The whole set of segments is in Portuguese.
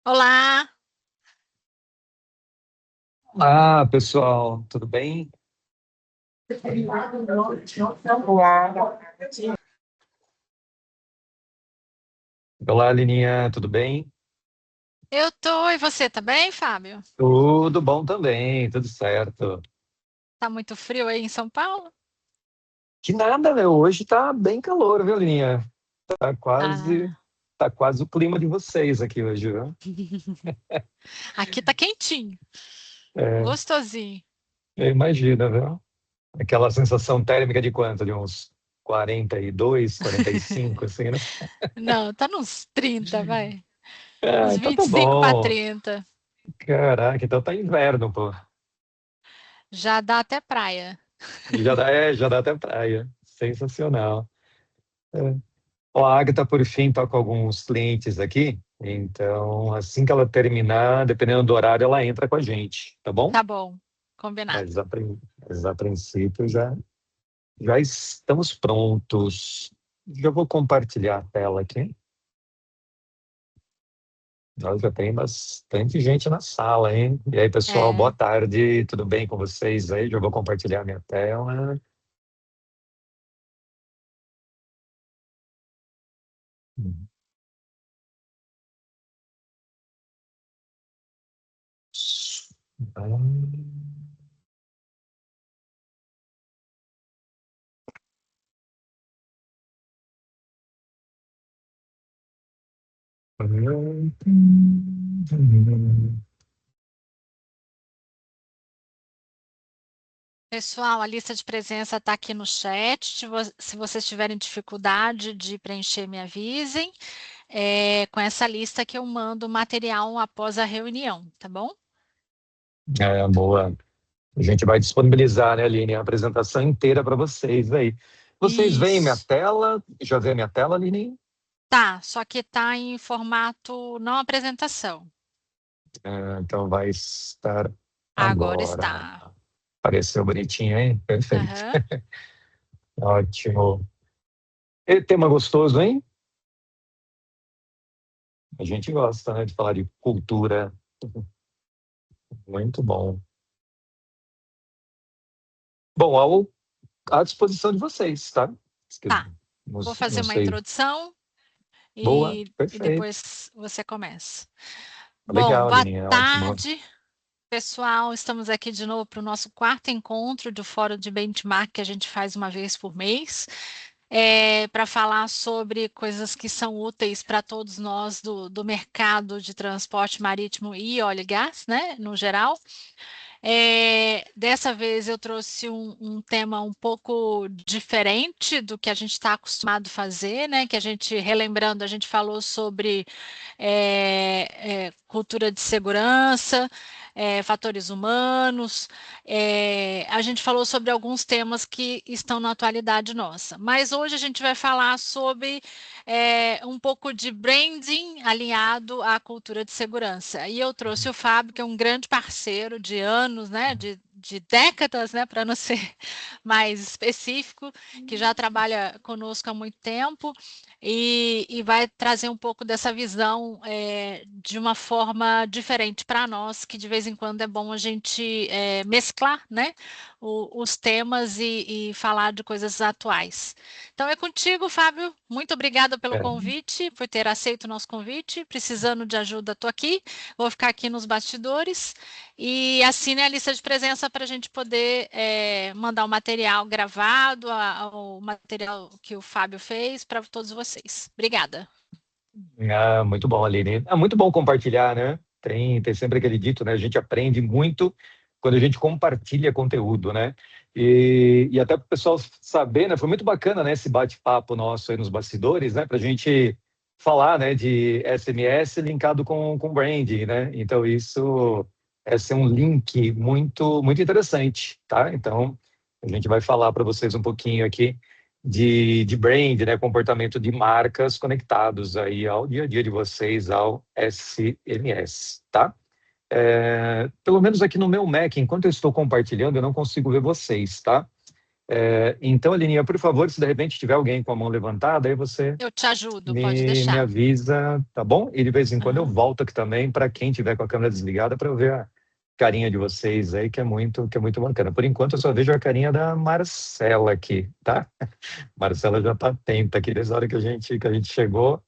Olá, Olá, pessoal, tudo bem? Olá, Lininha, tudo bem? eu tô e você tá bem, Fábio? Tudo bom também, tudo certo. Tá muito frio aí em São Paulo? Que nada, meu, hoje tá bem calor, viu, Lininha? Tá quase, Ah, tá quase o clima de vocês aqui hoje, viu? aqui tá quentinho, É, gostosinho. eu imagino, viu? Aquela sensação térmica de quanto? De uns 42, 45, assim, né? Não, tá nos 30, vai. Ah, Uns então vinte tá e cinco para bom. 30. Caraca, então tá inverno, pô. Já dá até praia. Já dá até praia. Sensacional. É. Ó, a Agatha, por fim, está com alguns clientes aqui, então assim que ela terminar, dependendo do horário, ela entra com a gente, tá bom? Tá bom, combinado. Mas a princípio já estamos prontos. Já vou compartilhar a tela aqui. Nós já tem bastante gente na sala, hein? E aí, pessoal, boa É, tarde, tudo bem com vocês aí? Já vou compartilhar minha tela. pessoal, a lista de presença tá aqui no chat. Se vocês tiverem dificuldade de preencher, me avisem. É com essa lista que eu mando o material após a reunião, tá bom? Boa. A gente vai disponibilizar, né, Aline, a apresentação inteira para vocês aí. Vocês veem minha Isso. tela? Já vê minha tela, Aline? Tá, só que tá em formato não apresentação. Então vai estar Agora agora. está. Apareceu bonitinho, hein? Perfeito. Aham. Ótimo. E tema gostoso, hein? A gente gosta, né, de falar de cultura. Muito bom. Bom, à disposição de vocês, tá? Tá. Vou fazer Não uma sei. introdução Boa, e perfeito. depois você começa. Bom, Legal, boa Aline, ótimo. tarde, pessoal. Estamos aqui de novo para o nosso quarto encontro do Fórum de Benchmark que a gente faz uma vez por mês, para falar sobre coisas que são úteis para todos nós do mercado de transporte marítimo e óleo e gás, né, no geral. Dessa vez eu trouxe um tema um pouco diferente do que a gente está acostumado a fazer, né? Que a gente, relembrando, a gente falou sobre cultura de segurança, fatores humanos, a gente falou sobre alguns temas que estão na atualidade nossa. Mas hoje a gente vai falar sobre um pouco de branding alinhado à cultura de segurança. E eu trouxe o Fábio, que é um grande parceiro de anos, né, de décadas, né, para não ser mais específico, que já trabalha conosco há muito tempo e vai trazer um pouco dessa visão de uma forma diferente para nós, que de vez em quando é bom a gente mesclar, né, os temas e falar de coisas atuais. Então é contigo, Fábio. Muito obrigada pelo É, convite, por ter aceito o nosso convite. Precisando de ajuda, estou aqui. Vou ficar aqui nos bastidores e assine a lista de presença para a gente poder mandar o material gravado, o material que o Fábio fez para todos vocês. Obrigada. muito bom, Aline. É muito bom compartilhar, né? Tem sempre aquele dito, né? A gente aprende muito quando a gente compartilha conteúdo, né? E até para o pessoal saber, né? Foi muito bacana, né? Esse bate-papo nosso aí nos bastidores, né? Para a gente falar, né? De SMS linkado com branding, né? Então isso esse é um link muito interessante, tá? Então a gente vai falar para vocês um pouquinho aqui de brand, né, comportamento de marcas conectados aí ao dia a dia de vocês, ao SMS, tá? Pelo menos aqui no meu Mac, enquanto eu estou compartilhando, eu não consigo ver vocês, tá? Então, Elininha, por favor, se de repente tiver alguém com a mão levantada, aí você Eu te ajudo, pode me deixar. avisa, tá bom? E de vez em quando eu Aham. volto aqui também para quem tiver com a câmera desligada para eu ver a carinha de vocês aí, que é muito bacana. Por enquanto, eu só vejo a carinha da Marcela aqui, tá? Marcela já tá atenta aqui desde a hora que a gente chegou.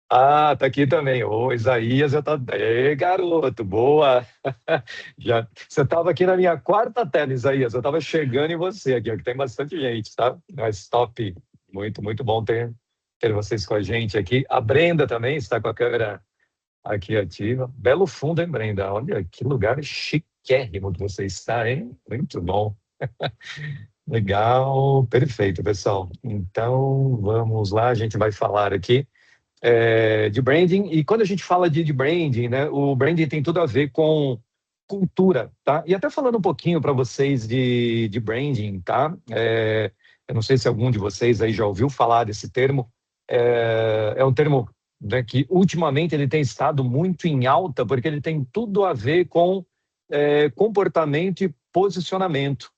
Ah, tá aqui também. Ô, Isaías já tá. Ê, garoto, boa! Já, você estava aqui na minha quarta tela, Isaías. Eu estava chegando em você aqui, ó, que tem bastante gente, tá? Mas top. Muito, muito bom ter vocês com a gente aqui. A Brenda também está com a câmera aqui ativa. Belo fundo, hein, Brenda? Olha que lugar chiquérrimo que você está, hein? Muito bom. Legal, perfeito, pessoal. Então, vamos lá, a gente vai falar aqui de branding. E quando a gente fala de branding, né, o branding tem tudo a ver com cultura, tá? E até falando um pouquinho para vocês de branding, tá? Eu não sei se algum de vocês aí já ouviu falar desse termo. É um termo, né, que ultimamente ele tem estado muito em alta, porque ele tem tudo a ver com comportamento e posicionamento.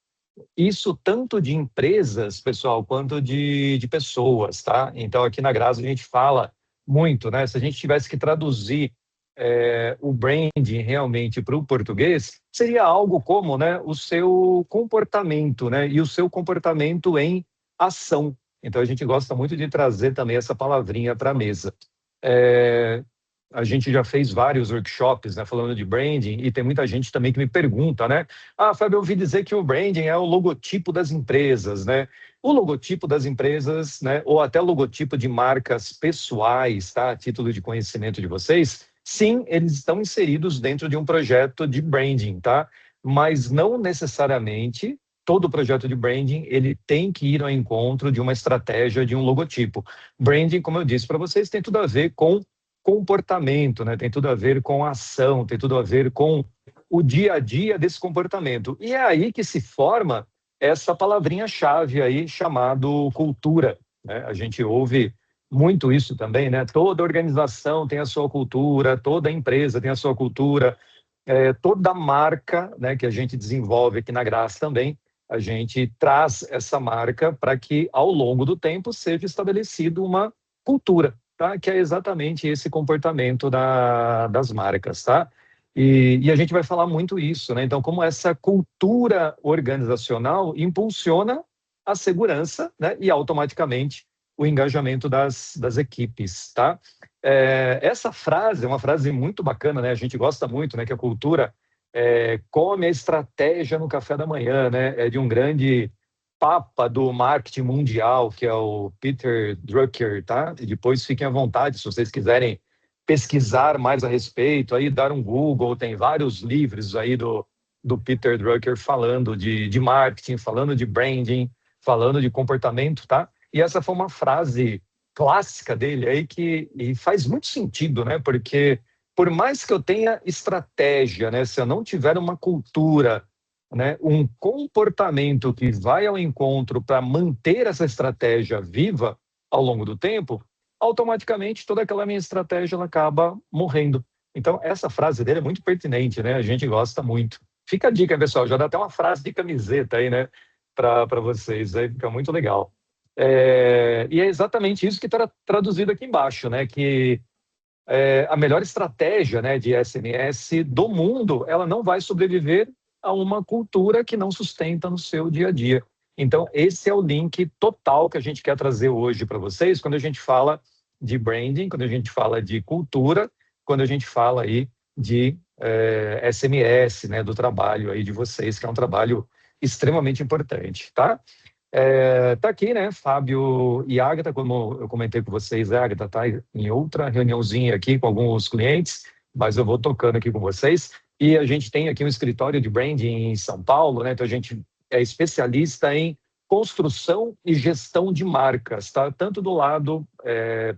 Isso tanto de empresas, pessoal, quanto de pessoas, tá? Então, aqui na Grasa a gente fala muito, né? Se a gente tivesse que traduzir o branding realmente para o português, seria algo como, né, o seu comportamento, né? E o seu comportamento em ação. Então, a gente gosta muito de trazer também essa palavrinha para a mesa. É, a gente já fez vários workshops, né, falando de branding, e tem muita gente também que me pergunta, né? Ah, Fábio, eu ouvi dizer que o branding é o logotipo das empresas, né? O logotipo das empresas, né, ou até o logotipo de marcas pessoais, tá? A título de conhecimento de vocês, sim, eles estão inseridos dentro de um projeto de branding, tá? Mas não necessariamente todo projeto de branding ele tem que ir ao encontro de uma estratégia de um logotipo. Branding, como eu disse para vocês, tem tudo a ver com comportamento, né? Tem tudo a ver com ação, tem tudo a ver com o dia a dia desse comportamento. E é aí que se forma essa palavrinha-chave aí chamado cultura, né? A gente ouve muito isso também, né? Toda organização tem a sua cultura, toda empresa tem a sua cultura, toda marca, né, que a gente desenvolve aqui na Graça também, a gente traz essa marca para que ao longo do tempo seja estabelecido uma cultura, tá? Que é exatamente esse comportamento das marcas, tá? E a gente vai falar muito isso, né? Então, como essa cultura organizacional impulsiona a segurança, né? E automaticamente o engajamento das equipes, tá? Essa frase é uma frase muito bacana, né? A gente gosta muito, né? Que a cultura come a estratégia no café da manhã, né? É de um grande papa do marketing mundial, que é o Peter Drucker, tá? E depois fiquem à vontade, se vocês quiserem pesquisar mais a respeito, aí dar um Google, tem vários livros aí do Peter Drucker falando de marketing, falando de branding, falando de comportamento, tá? E essa foi uma frase clássica dele aí que e faz muito sentido, né? Porque por mais que eu tenha estratégia, né? Se eu não tiver uma cultura, né, um comportamento que vai ao encontro para manter essa estratégia viva ao longo do tempo, automaticamente toda aquela minha estratégia ela acaba morrendo. Então, essa frase dele é muito pertinente, né? A gente gosta muito. Fica a dica, pessoal, já dá até uma frase de camiseta aí, né, para vocês, aí fica muito legal. E é exatamente isso que está traduzido aqui embaixo, né? Que a melhor estratégia, né, de SMS do mundo, ela não vai sobreviver a uma cultura que não sustenta no seu dia a dia. Então, esse é o link total que a gente quer trazer hoje para vocês, quando a gente fala de branding, quando a gente fala de cultura, quando a gente fala aí de SMS, né, do trabalho aí de vocês, que é um trabalho extremamente importante, tá? Tá aqui, né, Fábio e Agatha, como eu comentei com vocês, a Agatha está em outra reuniãozinha aqui com alguns clientes, mas eu vou tocando aqui com vocês. E a gente tem aqui um escritório de branding em São Paulo, né? Então a gente é especialista em construção e gestão de marcas, tá? Tanto do lado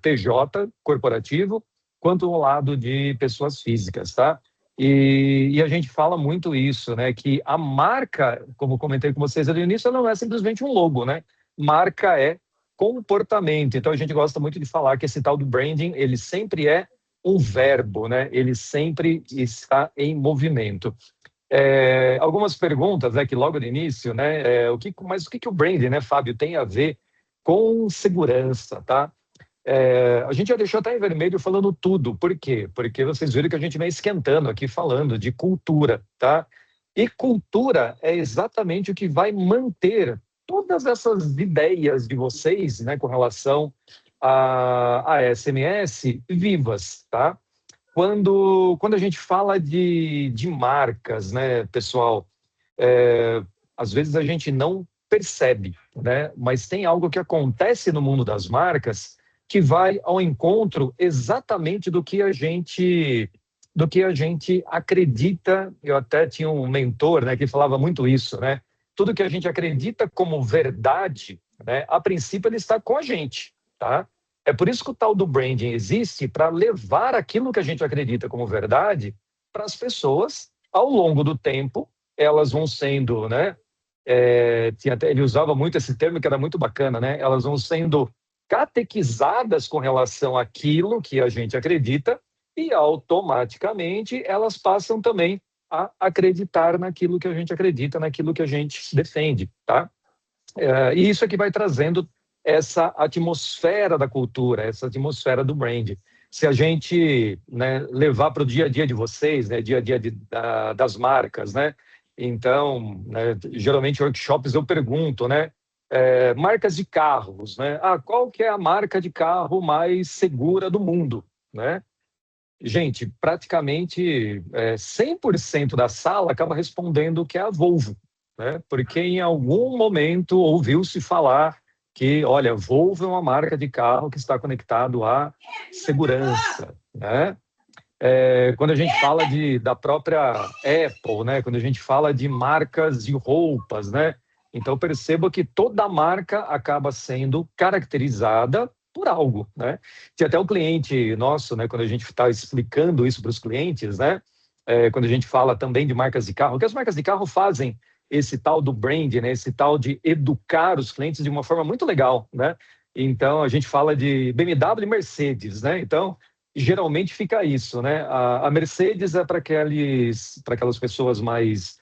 PJ, corporativo, quanto do lado de pessoas físicas, tá? E a gente fala muito isso, né? Que a marca, como comentei com vocês ali no início, ela não é simplesmente um logo, né? Marca é comportamento. Então a gente gosta muito de falar que esse tal do branding, ele sempre é um verbo, né? Ele sempre está em movimento. Algumas perguntas, né, que logo no início, né, mas o que o branding, né, Fábio, tem a ver com segurança, tá? A gente já deixou até em vermelho falando tudo. Por quê? Porque vocês viram que a gente vem esquentando aqui falando de cultura, tá? E cultura é exatamente o que vai manter todas essas ideias de vocês, né, com relação a SMS vivas, tá? Quando a gente fala de marcas, né, pessoal, às vezes a gente não percebe, né? Mas tem algo que acontece no mundo das marcas que vai ao encontro exatamente do que a gente acredita. Eu até tinha um mentor, né, que falava muito isso, né? Tudo que a gente acredita como verdade, né, a princípio ele está com a gente, tá? É por isso que o tal do branding existe, para levar aquilo que a gente acredita como verdade para as pessoas ao longo do tempo. Elas vão sendo, né? Ele usava muito esse termo que era muito bacana, né? Elas vão sendo catequizadas com relação àquilo que a gente acredita e automaticamente elas passam também a acreditar naquilo que a gente acredita, naquilo que a gente defende, tá? E isso é que vai trazendo essa atmosfera da cultura, essa atmosfera do brand. Se a gente, né, levar para o dia a dia de vocês, né, dia a dia das marcas, né? Então, né, geralmente em workshops eu pergunto, né, marcas de carros, né? Qual que é a marca de carro mais segura do mundo, né? Gente, praticamente 100% da sala acaba respondendo que é a Volvo, né? Porque em algum momento ouviu-se falar que, olha, Volvo é uma marca de carro que está conectado à segurança, né? Quando a gente fala da própria Apple, né? Quando a gente fala de marcas de roupas, né? Então perceba que toda marca acaba sendo caracterizada por algo, né? Tinha até um cliente nosso, né? Quando a gente está explicando isso para os clientes, né? Quando a gente fala também de marcas de carro, que as marcas de carro fazem esse tal do brand, né? Esse tal de educar os clientes de uma forma muito legal, né? Então a gente fala de BMW e Mercedes, né? Então geralmente fica isso, né? A Mercedes é para aquelas pessoas mais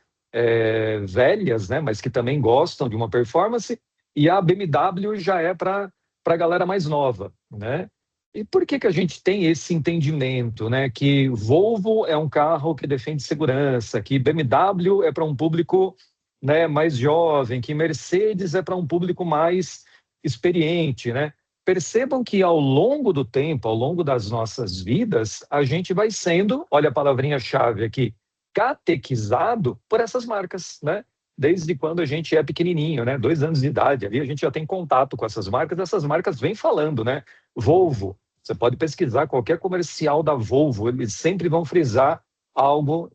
velhas, né? Mas que também gostam de uma performance, e a BMW já é para a galera mais nova, né? E por que a gente tem esse entendimento, né? Que Volvo é um carro que defende segurança, que BMW é para um público, né, mais jovem, que Mercedes é para um público mais experiente, né? Percebam que ao longo do tempo, ao longo das nossas vidas, a gente vai sendo, olha a palavrinha-chave aqui, catequizado por essas marcas, né? Desde quando a gente é pequenininho, né? 2 anos de idade, ali a gente já tem contato com essas marcas vêm falando, né? Volvo, você pode pesquisar qualquer comercial da Volvo, eles sempre vão frisar algo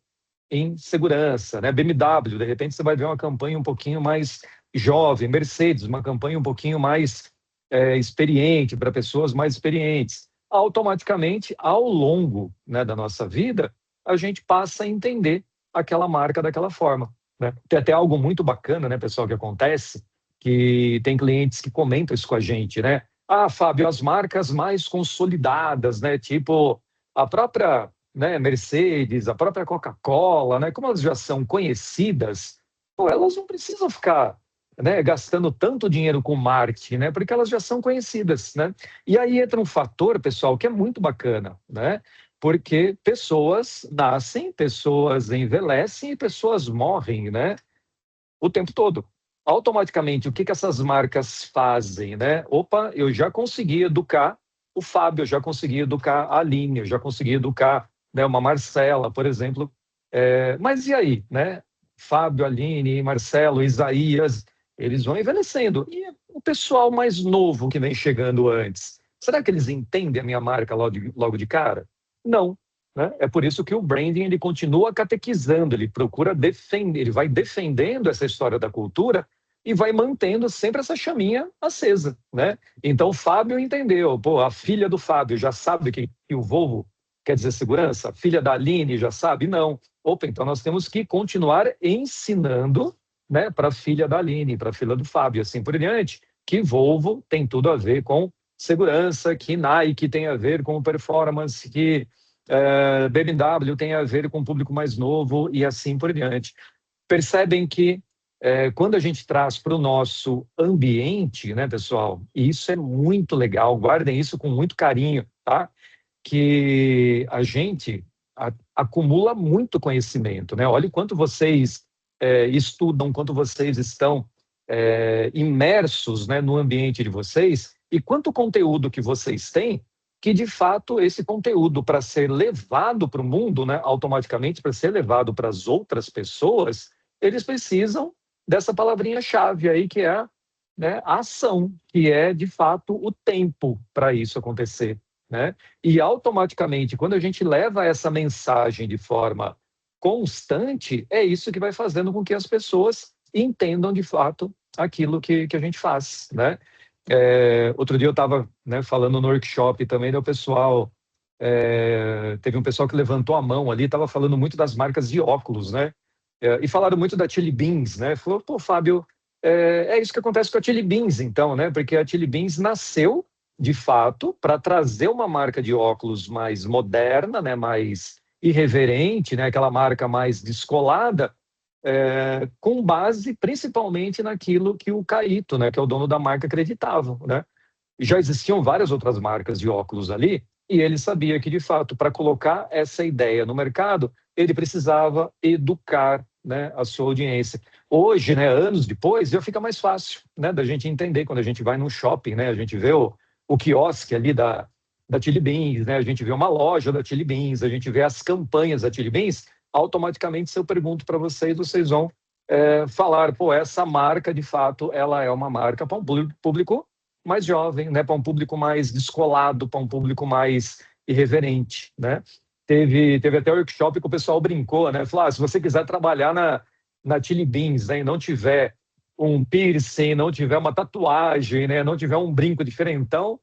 em segurança, né? BMW, de repente você vai ver uma campanha um pouquinho mais jovem, Mercedes, uma campanha um pouquinho mais experiente, para pessoas mais experientes. Automaticamente, ao longo, né, da nossa vida, a gente passa a entender aquela marca daquela forma, né? Tem até algo muito bacana, né, pessoal, que acontece, que tem clientes que comentam isso com a gente, né? Fábio, as marcas mais consolidadas, né, tipo a própria, né, Mercedes, a própria Coca-Cola, né, como elas já são conhecidas, pô, elas não precisam ficar, né, gastando tanto dinheiro com marketing, né, porque elas já são conhecidas, né? E aí entra um fator, pessoal, que é muito bacana, né? Porque pessoas nascem, pessoas envelhecem e pessoas morrem, né? O tempo todo. Automaticamente, o que essas marcas fazem, né? Opa, eu já consegui educar o Fábio, eu já consegui educar a Aline, eu já consegui educar, né, uma Marcela, por exemplo. Mas e aí, né? Fábio, Aline, Marcelo, Isaías, eles vão envelhecendo. E o pessoal mais novo que vem chegando antes, será que eles entendem a minha marca logo de cara? Não. Né? É por isso que o branding ele continua catequizando, ele procura defender, ele vai defendendo essa história da cultura e vai mantendo sempre essa chaminha acesa, né? Então o Fábio entendeu, pô, a filha do Fábio já sabe que o Volvo quer dizer segurança, a filha da Aline já sabe? Não. Opa, então nós temos que continuar ensinando, né, para a filha da Aline, para a filha do Fábio, assim por diante, que Volvo tem tudo a ver com segurança, que Nike tem a ver com performance, que BMW tem a ver com um público mais novo e assim por diante. Percebem que quando a gente traz para o nosso ambiente, né, pessoal, e isso é muito legal, guardem isso com muito carinho, tá? Que a gente acumula muito conhecimento, né? Olha o quanto vocês estudam, quanto vocês estão imersos, né, no ambiente de vocês e quanto conteúdo que vocês têm, que de fato esse conteúdo para ser levado para o mundo, né, automaticamente para ser levado para as outras pessoas, eles precisam dessa palavrinha-chave aí que é, né, a ação, que é de fato o tempo para isso acontecer, né? E automaticamente, quando a gente leva essa mensagem de forma constante, é isso que vai fazendo com que as pessoas entendam de fato aquilo que a gente faz, né? Outro dia eu estava, né, falando no workshop também, do pessoal, teve um pessoal que levantou a mão ali, estava falando muito das marcas de óculos, né? E falaram muito da Chili Beans, né? Falou, pô, Fábio, é isso que acontece com a Chili Beans, então, né? Porque a Chili Beans nasceu, de fato, para trazer uma marca de óculos mais moderna, né? Mais irreverente, né? Aquela marca mais descolada, com base principalmente naquilo que o Caíto, né? Que é o dono da marca, acreditava, né? Já existiam várias outras marcas de óculos ali, e ele sabia que, de fato, para colocar essa ideia no mercado, ele precisava educar, né, a sua audiência. Hoje, né, anos depois, já fica mais fácil, né, da gente entender quando a gente vai num shopping, né, a gente vê o quiosque ali da Chili Beans, né, a gente vê uma loja da Chili Beans, a gente vê as campanhas da Chili Beans, automaticamente, se eu pergunto para vocês, vocês vão falar, pô, essa marca, de fato, ela é uma marca para um público mais jovem, né, para um público mais descolado, para um público mais irreverente, né? Teve até workshop que o pessoal brincou, né? Falou, se você quiser trabalhar na Chili Beans, né, e não tiver um piercing, não tiver uma tatuagem, né, não tiver um brinco diferentão,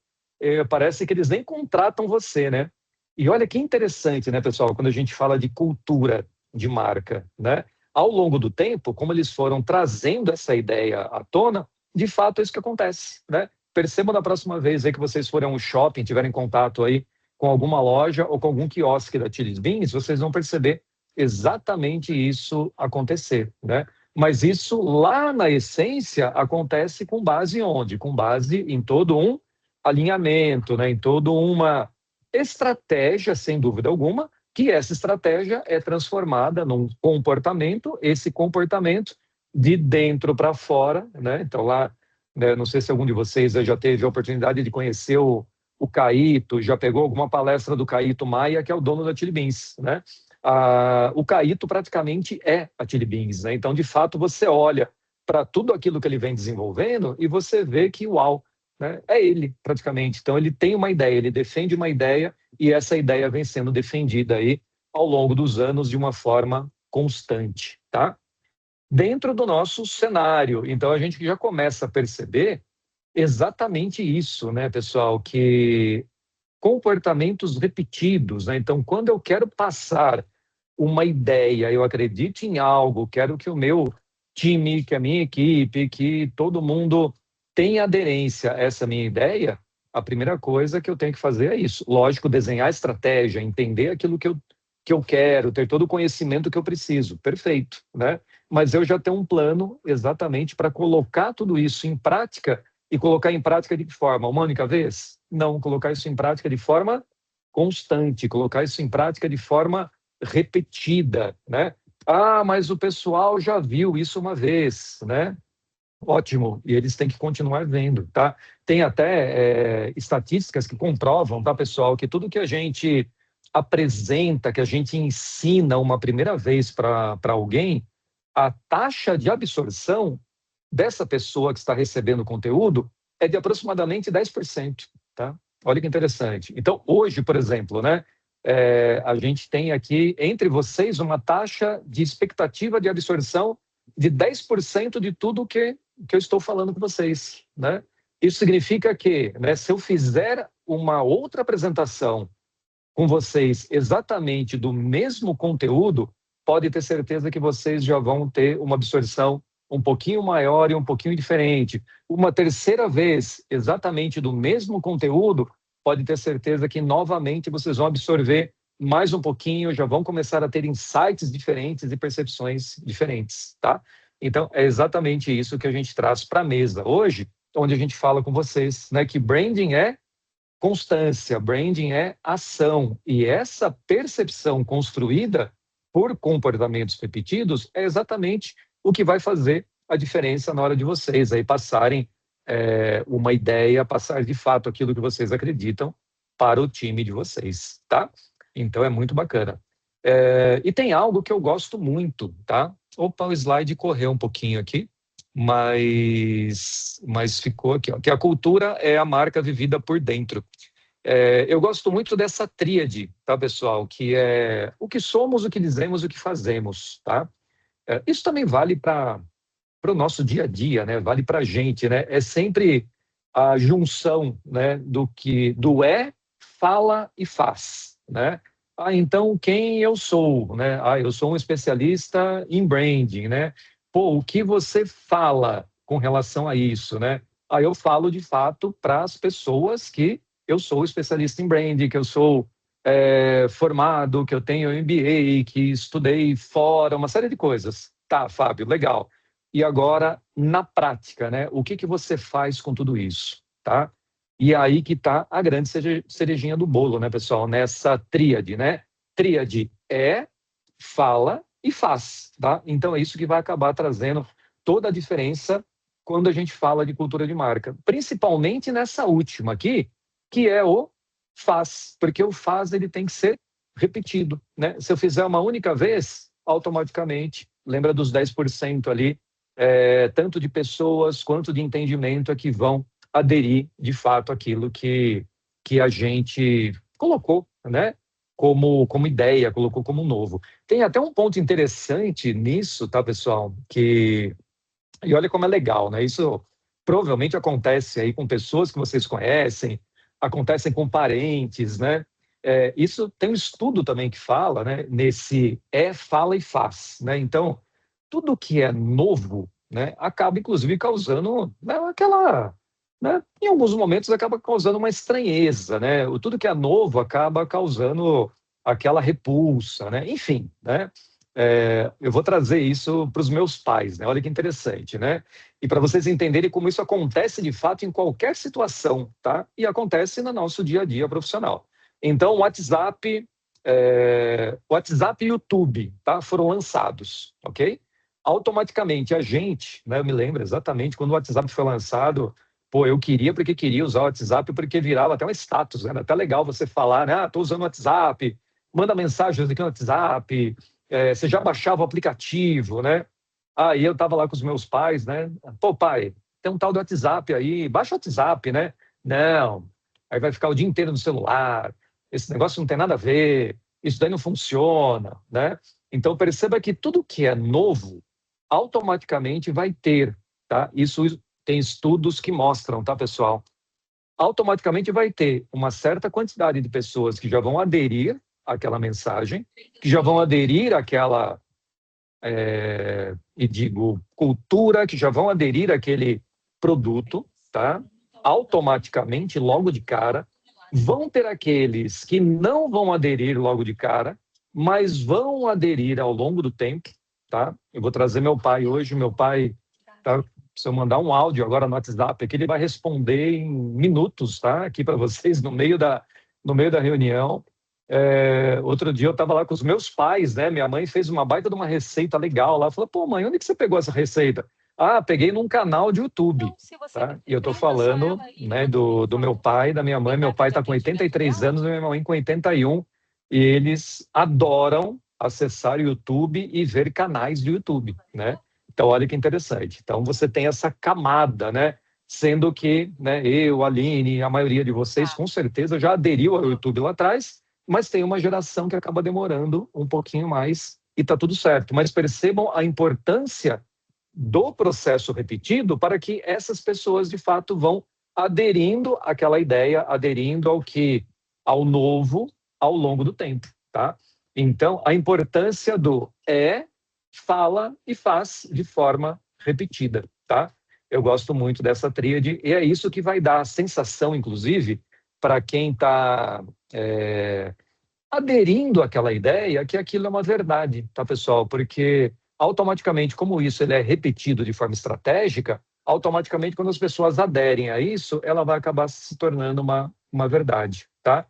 parece que eles nem contratam você, né? E olha que interessante, né, pessoal, quando a gente fala de cultura de marca, né? Ao longo do tempo, como eles foram trazendo essa ideia à tona, de fato é isso que acontece, né? Percebam da próxima vez aí que vocês forem a um shopping, tiverem contato aí com alguma loja ou com algum quiosque da Chili Beans, vocês vão perceber exatamente isso acontecer, né? Mas isso lá na essência acontece com base em onde? Com base em todo um alinhamento, né? Em toda uma estratégia, sem dúvida alguma, que essa estratégia é transformada num comportamento, esse comportamento de dentro para fora, né? Então lá, né, não sei se algum de vocês já teve a oportunidade de conhecer o Caíto, já pegou alguma palestra do Caíto Maia, que é o dono da Chili Beans, né? O Caíto praticamente é a Chili Beans, né? Então, de fato, você olha para tudo aquilo que ele vem desenvolvendo e você vê que, uau, né, é ele praticamente. Então, ele tem uma ideia, ele defende uma ideia e essa ideia vem sendo defendida aí ao longo dos anos de uma forma constante, tá? Dentro do nosso cenário. Então, a gente já começa a perceber exatamente isso, né, pessoal? Que comportamentos repetidos, né? Então, quando eu quero passar uma ideia, eu acredito em algo, quero que o meu time, que a minha equipe, que todo mundo tenha aderência a essa minha ideia, a primeira coisa que eu tenho que fazer é isso. Lógico, desenhar estratégia, entender aquilo que eu quero, ter todo o conhecimento que eu preciso. Perfeito, né? Mas eu já tenho um plano exatamente para colocar tudo isso em prática e colocar em prática de que forma? Uma única vez? Não, colocar isso em prática de forma constante, colocar isso em prática de forma repetida, né? Mas o pessoal já viu isso uma vez, né? Ótimo, e eles têm que continuar vendo, tá? Tem até estatísticas que comprovam, tá, pessoal, que tudo que a gente apresenta, que a gente ensina uma primeira vez para alguém, a taxa de absorção dessa pessoa que está recebendo o conteúdo é de aproximadamente 10%, tá? Olha que interessante. Então, hoje, por exemplo, né, a gente tem aqui entre vocês uma taxa de expectativa de absorção de 10% de tudo que eu estou falando com vocês, né? Isso significa que, né, se eu fizer uma outra apresentação com vocês exatamente do mesmo conteúdo, pode ter certeza que vocês já vão ter uma absorção um pouquinho maior e um pouquinho diferente. Uma terceira vez, exatamente do mesmo conteúdo, pode ter certeza que novamente vocês vão absorver mais um pouquinho, já vão começar a ter insights diferentes e percepções diferentes, tá? Então, é exatamente isso que a gente traz para a mesa hoje, onde a gente fala com vocês, né, que branding é constância, branding é ação, e essa percepção construída por comportamentos repetidos é exatamente o que vai fazer a diferença na hora de vocês aí passarem uma ideia, passar de fato aquilo que vocês acreditam para o time de vocês, tá? Então é muito bacana. E tem algo que eu gosto muito, tá? Opa, o slide correu um pouquinho aqui, mas ficou aqui, ó, que a cultura é a marca vivida por dentro. Eu gosto muito dessa tríade, tá, pessoal? Que é o que somos, o que dizemos, o que fazemos, tá? Isso também vale para o nosso dia a dia, né? Vale para a gente, né? É sempre a junção, né? Do fala e faz, né? Então quem eu sou, né? Eu sou um especialista em branding, né? Pô, o que você fala com relação a isso, né? Eu falo de fato para as pessoas que eu sou especialista em branding, que eu sou formado, que eu tenho MBA, que estudei fora, uma série de coisas. Tá, Fábio, legal. E agora, na prática, né? O que você faz com tudo isso, tá? E aí que está a grande cerejinha do bolo, né, pessoal? Nessa tríade, né? Tríade fala e faz, tá? Então é isso que vai acabar trazendo toda a diferença quando a gente fala de cultura de marca. Principalmente nessa última aqui, que é o faz, porque o faz ele tem que ser repetido, né? Se eu fizer uma única vez, automaticamente, lembra dos 10% ali, tanto de pessoas quanto de entendimento é que vão aderir de fato àquilo que a gente colocou, né? Como ideia, colocou como novo. Tem até um ponto interessante nisso, tá, pessoal? E olha como é legal, né? Isso provavelmente acontece aí com pessoas que vocês conhecem, acontecem com parentes, né? Isso tem um estudo também que fala, né? Nesse fala e faz, né? Então, tudo que é novo, né? Acaba, inclusive, causando, né, aquela... Né? Em alguns momentos acaba causando uma estranheza, né? Tudo que é novo acaba causando aquela repulsa, né? Enfim, né? Eu vou trazer isso para os meus pais, né? Olha que interessante, né? E para vocês entenderem como isso acontece de fato em qualquer situação, tá? E acontece no nosso dia a dia profissional. Então, WhatsApp e YouTube, tá? Foram lançados, ok? Automaticamente a gente, né? Eu me lembro exatamente quando o WhatsApp foi lançado. Pô, eu queria porque queria usar o WhatsApp, porque virava até um status, né? Era até legal você falar, né? Tô usando o WhatsApp, manda mensagens aqui no WhatsApp, você já baixava o aplicativo, né? Aí eu tava lá com os meus pais, né? Pô, pai, tem um tal do WhatsApp aí, baixa o WhatsApp, né? Não, aí vai ficar o dia inteiro no celular, esse negócio não tem nada a ver, isso daí não funciona, né? Então perceba que tudo que é novo, automaticamente vai ter, tá? Isso tem estudos que mostram, tá, pessoal? Automaticamente vai ter uma certa quantidade de pessoas que já vão aderir àquela mensagem, que já vão aderir àquela, e digo, cultura, que já vão aderir àquele produto, tá? Automaticamente, logo de cara. Vão ter aqueles que não vão aderir logo de cara, mas vão aderir ao longo do tempo, tá? Eu vou trazer meu pai hoje, meu pai, tá? Se eu mandar um áudio agora no WhatsApp, aqui ele vai responder em minutos, tá? Aqui para vocês no meio da reunião. Outro dia eu estava lá com os meus pais, né? Minha mãe fez uma baita de uma receita legal lá. Falou, pô, mãe, onde que você pegou essa receita? Peguei num canal de YouTube, tá? E eu estou falando, né, do meu pai, da minha mãe. Meu pai está com 83 anos, minha mãe com 81, e eles adoram acessar o YouTube e ver canais do YouTube, né? Então, olha que interessante. Então, você tem essa camada, né? Sendo que, né, eu, a Aline, a maioria de vocês, com certeza, já aderiu ao YouTube lá atrás, mas tem uma geração que acaba demorando um pouquinho mais e está tudo certo. Mas percebam a importância do processo repetido para que essas pessoas, de fato, vão aderindo àquela ideia, aderindo ao novo ao longo do tempo, tá? Então, a importância do fala e faz de forma repetida, tá? Eu gosto muito dessa tríade e é isso que vai dar a sensação, inclusive, para quem está aderindo àquela ideia que aquilo é uma verdade, tá, pessoal? Porque automaticamente, como isso ele é repetido de forma estratégica, automaticamente quando as pessoas aderem a isso, ela vai acabar se tornando uma verdade, tá?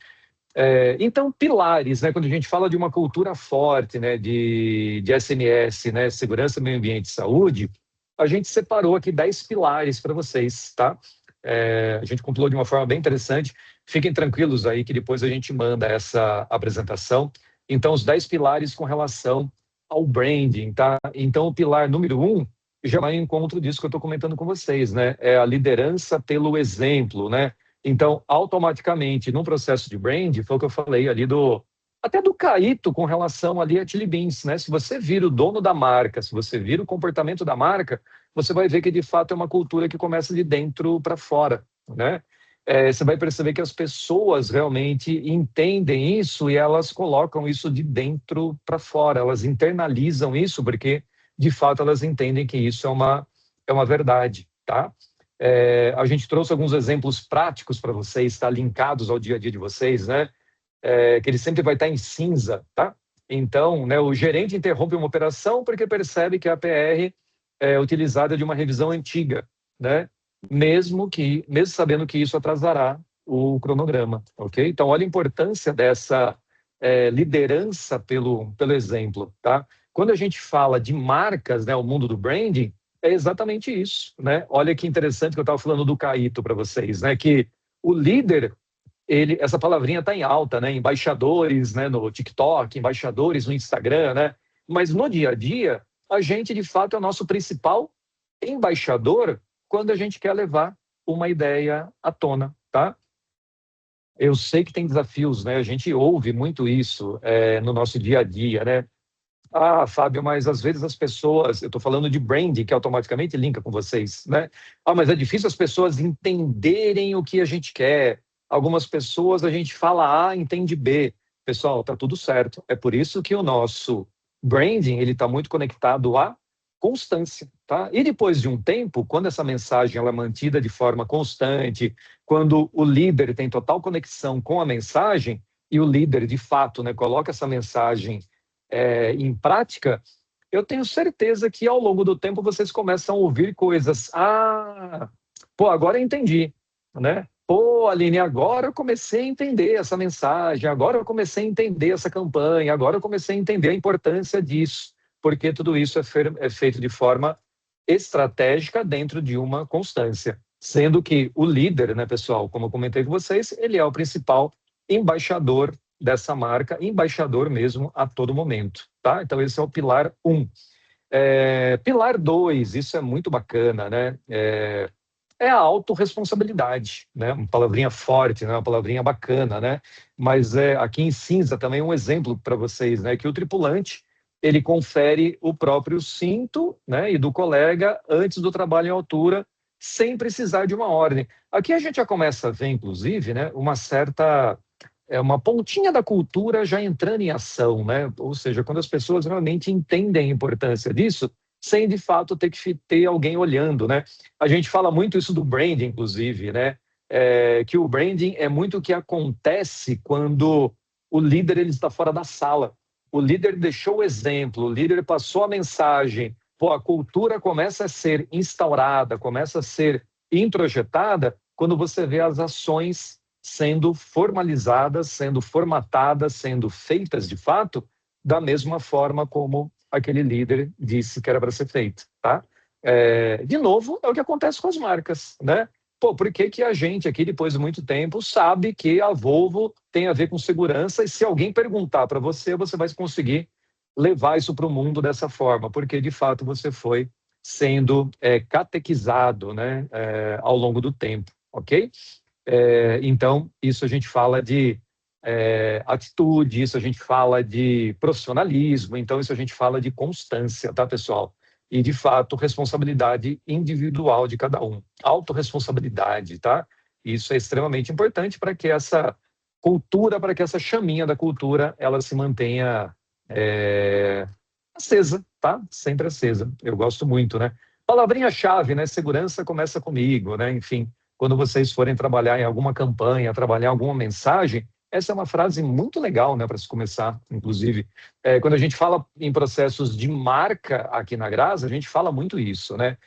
Então, pilares, né? Quando a gente fala de uma cultura forte, né? De SMS, né? Segurança, meio ambiente e saúde, a gente separou aqui 10 pilares para vocês, tá? A gente compilou de uma forma bem interessante. Fiquem tranquilos aí que depois a gente manda essa apresentação. Então, os 10 pilares com relação ao branding, tá? Então, o pilar número 1 já vai em encontro disso que eu estou comentando com vocês, né? É a liderança pelo exemplo, né? Então, automaticamente, num processo de brand, foi o que eu falei ali até do Caíto com relação ali a Chili Beans, né? Se você vira o dono da marca, se você vira o comportamento da marca, você vai ver que de fato é uma cultura que começa de dentro para fora, né? Você vai perceber que as pessoas realmente entendem isso e elas colocam isso de dentro para fora, elas internalizam isso porque de fato elas entendem que isso é uma verdade, tá? A gente trouxe alguns exemplos práticos para vocês, tá? Linkados ao dia a dia de vocês, né? Que ele sempre vai estar em cinza, tá? Então, né, o gerente interrompe uma operação porque percebe que a PR é utilizada de uma revisão antiga, né? Mesmo sabendo que isso atrasará o cronograma, ok? Então, olha a importância dessa liderança pelo exemplo, tá? Quando a gente fala de marcas, né, o mundo do branding, é exatamente isso, né? Olha que interessante que eu estava falando do Caíto para vocês, né? Que o líder, essa palavrinha está em alta, né? Embaixadores, né? No TikTok, embaixadores no Instagram, né? Mas no dia a dia, a gente de fato é o nosso principal embaixador quando a gente quer levar uma ideia à tona, tá? Eu sei que tem desafios, né? A gente ouve muito isso no nosso dia a dia, né? Ah, Fábio, mas às vezes as pessoas, eu estou falando de branding, que automaticamente linka com vocês, né? Ah, mas é difícil as pessoas entenderem o que a gente quer. Algumas pessoas a gente fala A, entende B. Pessoal, tá tudo certo. É por isso que o nosso branding, ele está muito conectado à constância, tá? E depois de um tempo, quando essa mensagem ela é mantida de forma constante, quando o líder tem total conexão com a mensagem e o líder, de fato, né, coloca essa mensagem em prática, eu tenho certeza que ao longo do tempo vocês começam a ouvir coisas. Ah, pô, agora eu entendi, né? Pô, Aline, agora eu comecei a entender essa mensagem, agora eu comecei a entender essa campanha, agora eu comecei a entender a importância disso, porque tudo isso é feito de forma estratégica dentro de uma constância. Sendo que o líder, né, pessoal, como eu comentei com vocês, ele é o principal embaixador dessa marca, embaixador mesmo a todo momento, tá? Então esse é o pilar 1. Pilar 2, isso é muito bacana, né? A autorresponsabilidade, né? Uma palavrinha forte, né? Uma palavrinha bacana, né? Mas aqui em cinza também um exemplo para vocês, né? Que o tripulante, ele confere o próprio cinto, né? E do colega antes do trabalho em altura, sem precisar de uma ordem. Aqui a gente já começa a ver, inclusive, né? Uma pontinha da cultura já entrando em ação, né? Ou seja, quando as pessoas realmente entendem a importância disso, sem de fato ter que ter alguém olhando, né? A gente fala muito isso do branding, inclusive, né? Que o branding é muito o que acontece quando o líder ele está fora da sala. O líder deixou o exemplo, o líder passou a mensagem, pô, a cultura começa a ser instaurada, começa a ser introjetada quando você vê as ações sendo formalizadas, sendo formatadas, sendo feitas de fato, da mesma forma como aquele líder disse que era para ser feito, tá? De novo, é o que acontece com as marcas, né? Pô, por que que a gente aqui, depois de muito tempo, sabe que a Volvo tem a ver com segurança e se alguém perguntar para você, você vai conseguir levar isso para o mundo dessa forma, porque de fato você foi sendo catequizado, né, ao longo do tempo, ok? Então, isso a gente fala de atitude, isso a gente fala de profissionalismo, então isso a gente fala de constância, tá, pessoal? E, de fato, responsabilidade individual de cada um. Autorresponsabilidade, tá? Isso é extremamente importante para que essa cultura, para que essa chaminha da cultura, ela se mantenha acesa, tá? Sempre acesa. Eu gosto muito, né? Palavrinha-chave, né? Segurança começa comigo, né? Enfim, quando vocês forem trabalhar em alguma campanha, trabalhar alguma mensagem, essa é uma frase muito legal, né, para se começar, inclusive. Quando a gente fala em processos de marca aqui na Grasa, a gente fala muito isso, né?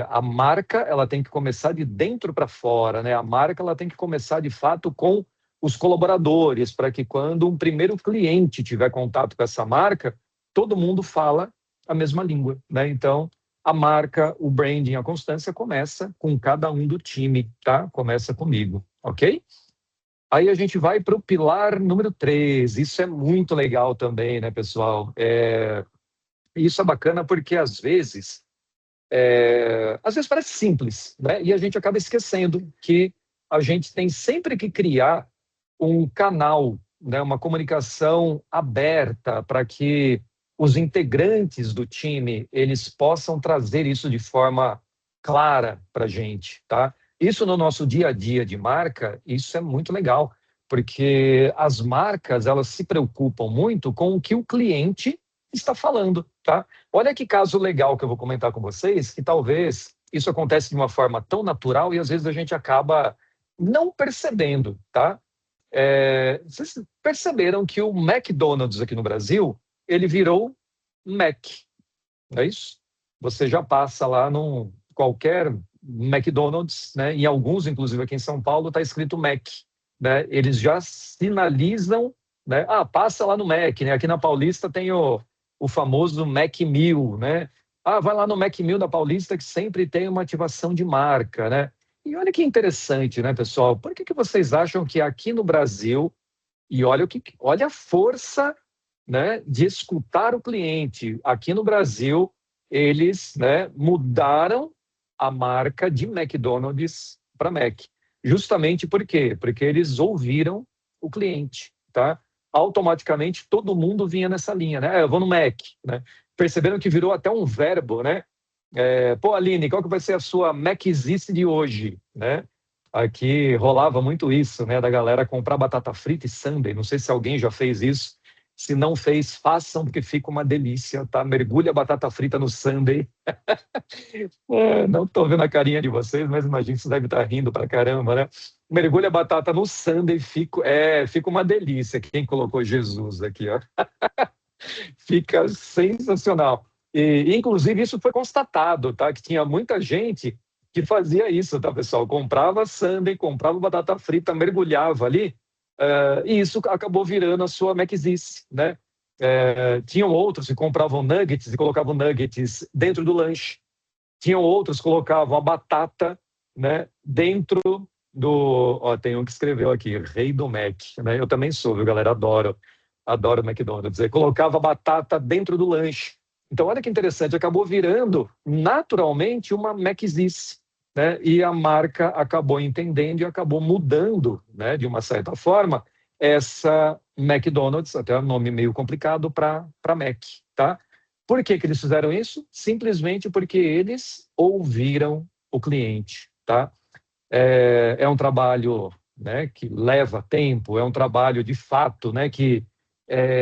A marca, ela tem que começar de dentro para fora, né? A marca, ela tem que começar, de fato, com os colaboradores, para que quando um primeiro cliente tiver contato com essa marca, todo mundo fala a mesma língua, né? Então, a marca, o branding, a constância começa com cada um do time, tá? Começa comigo, ok? Aí a gente vai para o pilar número 3. Isso é muito legal também, né, pessoal? Isso é bacana porque às vezes parece simples, né? E a gente acaba esquecendo que a gente tem sempre que criar um canal, né? Uma comunicação aberta para que os integrantes do time eles possam trazer isso de forma clara para a gente, tá? Isso no nosso dia a dia de marca, isso é muito legal, porque as marcas elas se preocupam muito com o que o cliente está falando, tá? Olha que caso legal que eu vou comentar com vocês, que talvez isso acontece de uma forma tão natural e às vezes a gente acaba não percebendo, tá? Vocês perceberam que o McDonald's aqui no Brasil, ele virou Mac, não é isso? Você já passa lá num qualquer McDonald's, né? Em alguns, inclusive aqui em São Paulo, está escrito Mac, né? Eles já sinalizam, né? Ah, passa lá no Mac, né? Aqui na Paulista tem o famoso Mac 1000, né? Ah, vai lá no Mac 1000 da Paulista que sempre tem uma ativação de marca, né? E olha que interessante, né, pessoal? Por que vocês acham que aqui no Brasil, e olha a força, né, de escutar o cliente. Aqui no Brasil, eles, né, mudaram a marca de McDonald's para Mac. Justamente por quê? Porque eles ouviram o cliente, tá? Automaticamente todo mundo vinha nessa linha, né? Eu vou no Mac, né? Perceberam que virou até um verbo, né? Pô, Aline, qual que vai ser a sua Maczice de hoje, né? Aqui rolava muito isso, né? Da galera comprar batata frita e sundae. Não sei se alguém já fez isso. Se não fez, façam, porque fica uma delícia, tá? Mergulha a batata frita no sundae. Não estou vendo a carinha de vocês, mas imagino que vocês devem estar rindo pra caramba, né? Mergulha a batata no sundae, fica uma delícia. Quem colocou Jesus aqui, ó? Fica sensacional. Inclusive, isso foi constatado, tá? Que tinha muita gente que fazia isso, tá, pessoal? Comprava sundae, comprava batata frita, mergulhava ali, e isso acabou virando a sua Maczice, né? Tinham outros que compravam nuggets e colocavam nuggets dentro do lanche. Tinham outros que colocavam a batata, né, dentro do... Ó, tem um que escreveu aqui, Rei do Mac, né? Eu também sou, viu, galera? Adoro McDonald's. Aí colocava batata dentro do lanche. Então, olha que interessante, acabou virando naturalmente uma Maczice, né? E a marca acabou entendendo e acabou mudando, né, de uma certa forma, essa McDonald's, até um nome meio complicado, para Mac, tá? Por que eles fizeram isso? Simplesmente porque eles ouviram o cliente, tá? É um trabalho, né, que leva tempo, é um trabalho de fato, né, que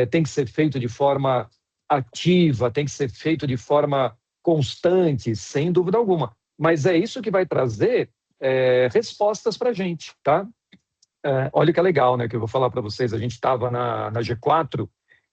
tem que ser feito de forma ativa, tem que ser feito de forma constante, sem dúvida alguma. Mas é isso que vai trazer respostas para a gente, tá? Olha que é legal, né, que eu vou falar para vocês. A gente estava na G4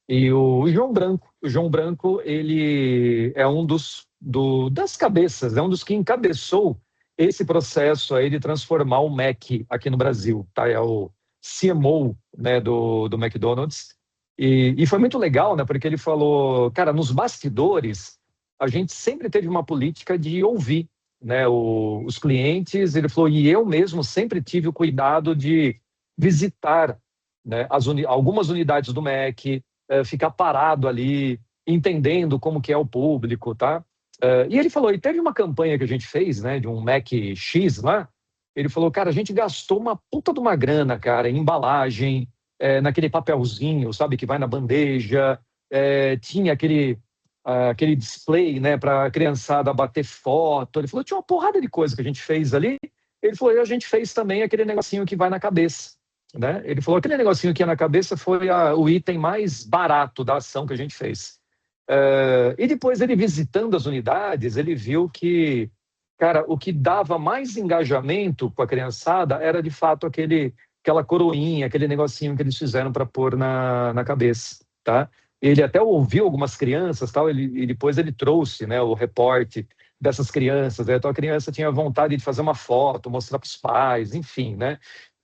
e o João Branco, ele é um das cabeças, é um dos que encabeçou esse processo aí de transformar o Mac aqui no Brasil, tá? É o CMO, né, do McDonald's. E foi muito legal, né, porque ele falou, cara, nos bastidores, a gente sempre teve uma política de ouvir, né, os clientes. Ele falou, e eu mesmo sempre tive o cuidado de visitar, né, algumas unidades do Mac, ficar parado ali, entendendo como que é o público, tá? E ele falou, e teve uma campanha que a gente fez, né, de um Mac X lá. Ele falou, cara, a gente gastou uma puta de uma grana, cara, em embalagem, naquele papelzinho, sabe, que vai na bandeja, tinha aquele display, né, para a criançada bater foto. Ele falou, tinha uma porrada de coisa que a gente fez ali. Ele falou, e a gente fez também aquele negocinho que vai na cabeça, né? Ele falou, aquele negocinho que ia na cabeça foi o item mais barato da ação que a gente fez. E depois ele visitando as unidades, ele viu que, cara, o que dava mais engajamento com a criançada era de fato aquela coroinha, aquele negocinho que eles fizeram para pôr na cabeça, tá? Ele até ouviu algumas crianças, tal, e depois ele trouxe, né, o reporte dessas crianças, né? Então a criança tinha vontade de fazer uma foto, mostrar para os pais, enfim, né?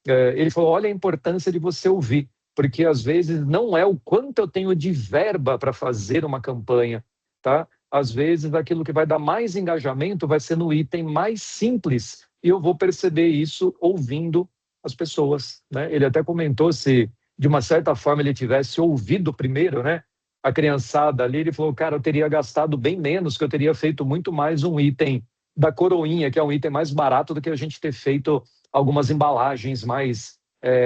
Ele falou, olha a importância de você ouvir, porque às vezes não é o quanto eu tenho de verba para fazer uma campanha, tá? Às vezes aquilo que vai dar mais engajamento vai ser no item mais simples, e eu vou perceber isso ouvindo as pessoas, né? Ele até comentou se de uma certa forma ele tivesse ouvido primeiro, né, a criançada ali, ele falou, cara, eu teria gastado bem menos, que eu teria feito muito mais um item da coroinha, que é um item mais barato do que a gente ter feito algumas embalagens mais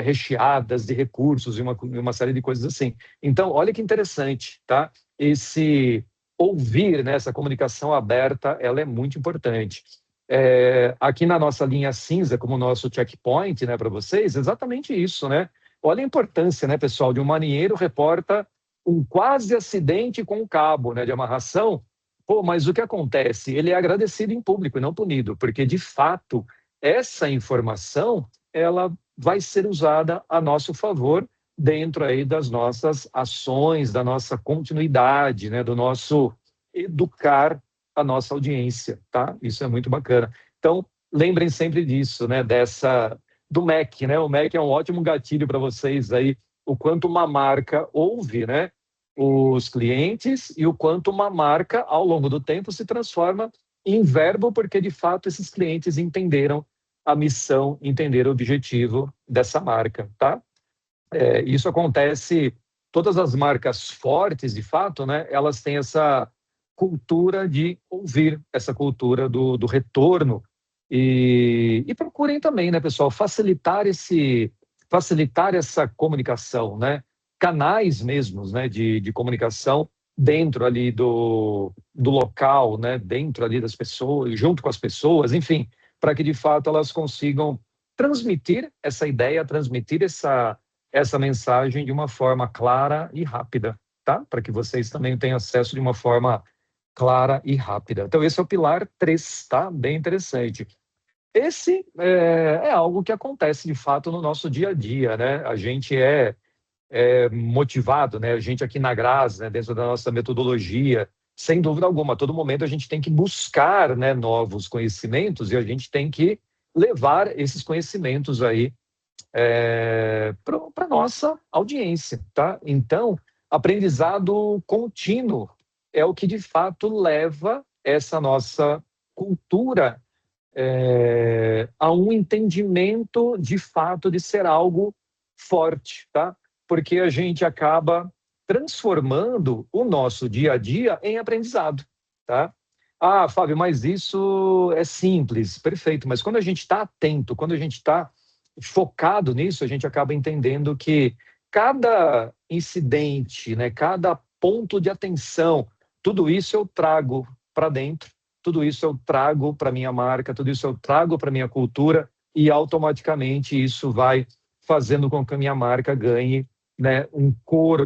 recheadas de recursos e uma série de coisas assim. Então, olha que interessante, tá? Esse ouvir, né, essa comunicação aberta, ela é muito importante. Aqui na nossa linha cinza, como nosso checkpoint, né, para vocês, exatamente isso, né? Olha a importância, né, pessoal, de um marinheiro reporta um quase acidente com um cabo, né, de amarração. Pô, mas o que acontece? Ele é agradecido em público e não punido, porque, de fato, essa informação ela vai ser usada a nosso favor dentro aí das nossas ações, da nossa continuidade, né, do nosso educar a nossa audiência, tá? Isso é muito bacana. Então, lembrem sempre disso, né, do MEC, né? O MEC é um ótimo gatilho para vocês aí, o quanto uma marca ouve, né, os clientes e o quanto uma marca, ao longo do tempo, se transforma em verbo, porque, de fato, esses clientes entenderam a missão, entenderam o objetivo dessa marca, tá? Isso acontece, todas as marcas fortes, de fato, né, elas têm essa cultura de ouvir, essa cultura do retorno, e procurem também, né, pessoal, facilitar essa comunicação, né, canais mesmos, né, de comunicação dentro ali do local, né, dentro ali das pessoas, junto com as pessoas, enfim, para que de fato elas consigam transmitir essa ideia, transmitir essa mensagem de uma forma clara e rápida, tá? Para que vocês também tenham acesso de uma forma clara e rápida. Então, esse é o pilar 3, tá? Bem interessante. Esse é algo que acontece, de fato, no nosso dia a dia, né? A gente é motivado, né? A gente aqui na Graz, né, dentro da nossa metodologia, sem dúvida alguma, a todo momento a gente tem que buscar, né, novos conhecimentos e a gente tem que levar esses conhecimentos aí para a nossa audiência, tá? Então, aprendizado contínuo é o que de fato leva essa nossa cultura a um entendimento de fato de ser algo forte, tá? Porque a gente acaba transformando o nosso dia a dia em aprendizado, tá? Ah, Fábio, mas isso é simples, perfeito, mas quando a gente está atento, quando a gente está focado nisso, a gente acaba entendendo que cada incidente, né, cada ponto de atenção, tudo isso eu trago para dentro, tudo isso eu trago para minha marca, tudo isso eu trago para minha cultura e automaticamente isso vai fazendo com que a minha marca ganhe, né, um corpo